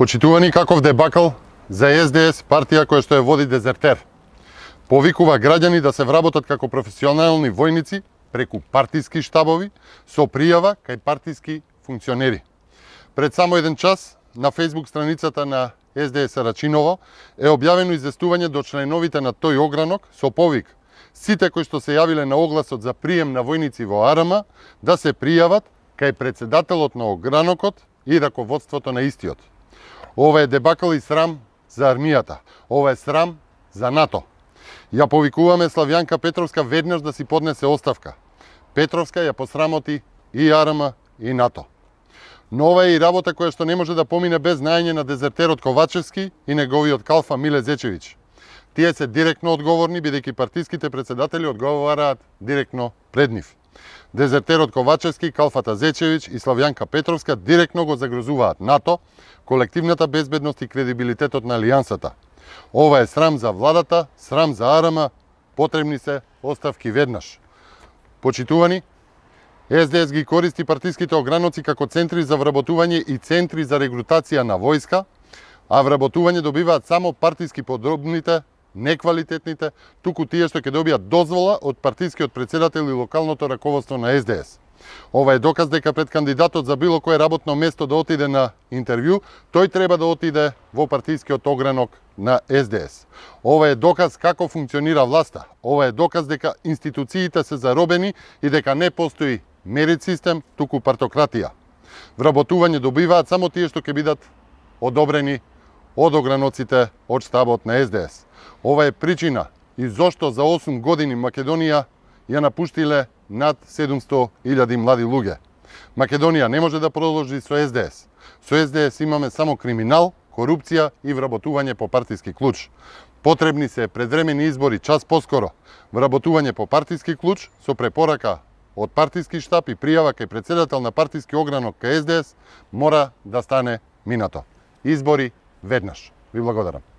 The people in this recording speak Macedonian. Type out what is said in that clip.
Почитувани, каков дебакл за СДС, партија која што ја води дезертер. Повикува граѓани да се вработат како професионални војници преку партиски штабови со пријава кај партиски функционери. Пред само еден час на Facebook страницата на СДС Рачиново е објавено известување до членовите на тој огранок со повик сите кои што се јавиле на огласот за прием на војници во АРМА да се пријават кај председателот на огранокот и раководството на истиот. Ова е дебакл и срам за армијата. Ова е срам за НАТО. Ја повикуваме Славјанка Петровска веднаш да си поднесе оставка. Петровска ја посрамоти и АРМА и НАТО. Но ова е и работа која што не може да помине без знаење на дезертерот Ковачевски и неговиот калфа Миле Зечевиќ. Тие се директно одговорни, бидејќи партиските председатели одговараат директно пред нив. Дезертерот Ковачевски, калфата Зечевиќ и Славјанка Петровска директно го загрозуваат НАТО, колективната безбедност и кредибилитетот на алијансата. Ова е срам за владата, срам за АРМА, потребни се оставки веднаш. Почитувани, СДС ги користи партиските ограноци како центри за вработување и центри за регрутација на војска, а вработување добиваат само партиски подробните, неквалитетните, туку тие што ќе добијат дозвола од партискиот председател и локалното раководство на СДС. Ова е доказ дека пред кандидатот за било кое работно место да отиде на интервју, тој треба да отиде во партискиот огранок на СДС. Ова е доказ како функционира власта. Ова е доказ дека институциите се заробени и дека не постои мерит систем, туку партократија. Вработување добиваат само тие што ќе бидат одобрени од ограноците од штабот на СДС. Ова е причина и зошто за 8 години Македонија ја напуштиле над 700.000 млади луѓе. Македонија не може да продолжи со СДС. Со СДС имаме само криминал, корупција и вработување по партиски клуч. Потребни се предвремени избори час поскоро. Вработување по партиски клуч со препорака од партиски штаб и пријава кај председател на партиски огранок кај СДС мора да стане минато. Избори веднаш. Ви благодарам.